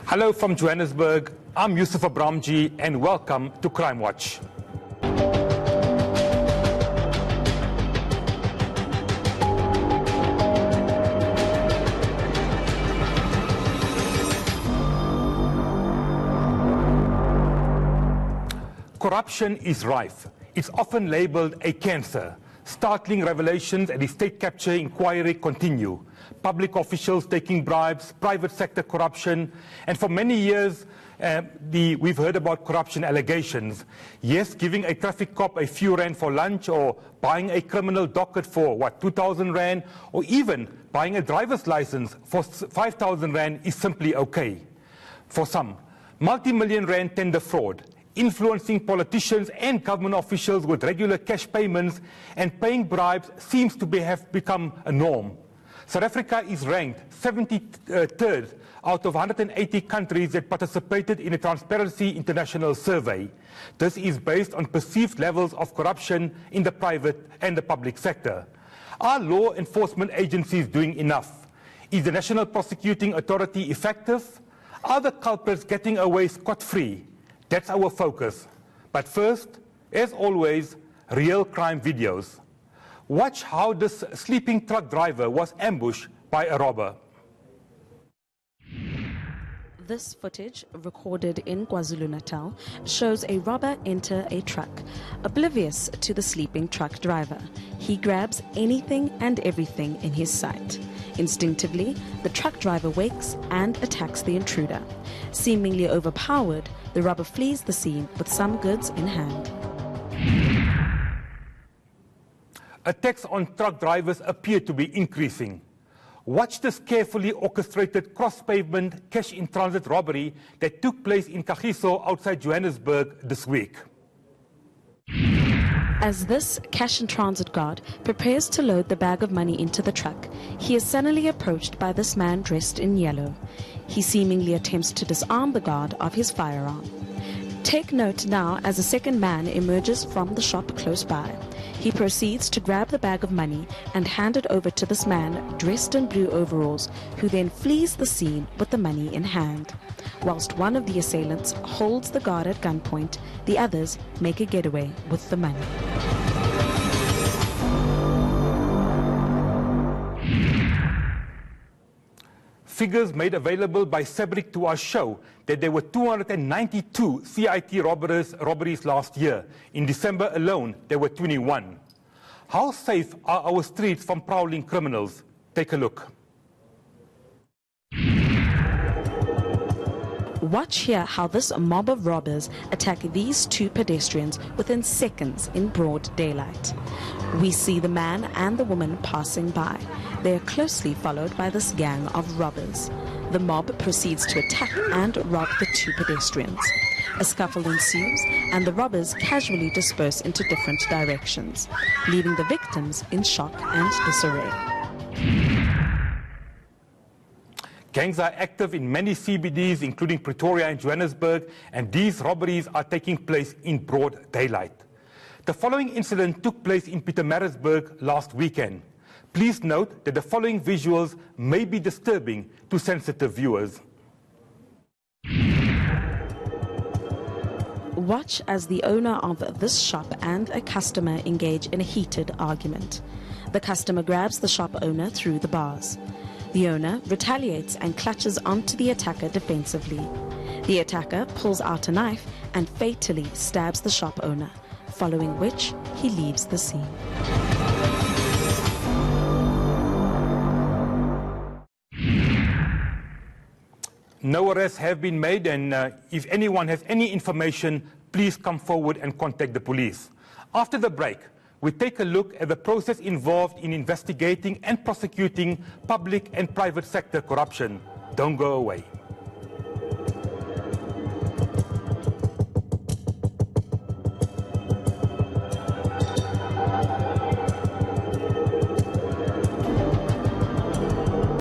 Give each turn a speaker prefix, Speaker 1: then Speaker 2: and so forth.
Speaker 1: Hello from Johannesburg, I'm Yusuf Abramji and welcome to Crime Watch. Corruption is rife. It's often labeled a cancer. Startling revelations at the state capture inquiry continue. Public officials taking bribes, private sector corruption, and for many years we've heard about corruption allegations. Yes, giving a traffic cop a few rand for lunch, or buying a criminal docket for, 2,000 rand, or even buying a driver's license for 5,000 rand is simply okay. For some, multi-million rand tender fraud, influencing politicians and government officials with regular cash payments and paying bribes seems to have become a norm. South Africa is ranked 73rd out of 180 countries that participated in a Transparency International survey. This is based on perceived levels of corruption in the private and the public sector. Are law enforcement agencies doing enough? Is the National Prosecuting Authority effective? Are the culprits getting away scot-free? That's our focus. But first, as always, real crime videos. Watch how this sleeping truck driver was ambushed by a robber.
Speaker 2: This footage, recorded in KwaZulu-Natal, shows a robber enter a truck, oblivious to the sleeping truck driver. He grabs anything and everything in his sight. Instinctively, the truck driver wakes and attacks the intruder. Seemingly overpowered, the robber flees the scene with some goods in hand.
Speaker 1: Attacks on truck drivers appear to be increasing. Watch this carefully orchestrated cross-pavement cash-in-transit robbery that took place in Kagiso outside Johannesburg this week.
Speaker 2: As this cash-in-transit guard prepares to load the bag of money into the truck, he is suddenly approached by this man dressed in yellow. He seemingly attempts to disarm the guard of his firearm. Take note now as a second man emerges from the shop close by. He proceeds to grab the bag of money and hand it over to this man dressed in blue overalls, who then flees the scene with the money in hand. Whilst one of the assailants holds the guard at gunpoint, the others make a getaway with the money.
Speaker 1: Figures made available by Sabric to us show that there were 292 CIT robberies last year. In December alone, there were 21. How safe are our streets from prowling criminals? Take a look.
Speaker 2: Watch here how this mob of robbers attack these two pedestrians within seconds in broad daylight. We see the man and the woman passing by. They are closely followed by this gang of robbers. The mob proceeds to attack and rob the two pedestrians. A scuffle ensues and the robbers casually disperse into different directions, leaving the victims in shock and disarray.
Speaker 1: Gangs are active in many CBDs, including Pretoria and Johannesburg, and these robberies are taking place in broad daylight. The following incident took place in Pietermaritzburg last weekend. Please note that the following visuals may be disturbing to sensitive viewers.
Speaker 2: Watch as the owner of this shop and a customer engage in a heated argument. The customer grabs the shop owner through the bars. The owner retaliates and clutches onto the attacker defensively. The attacker pulls out a knife and fatally stabs the shop owner, following which he leaves the scene.
Speaker 1: No arrests have been made, and if anyone has any information, please come forward and contact the police. After the break, we take a look at the process involved in investigating and prosecuting public and private sector corruption. Don't go away.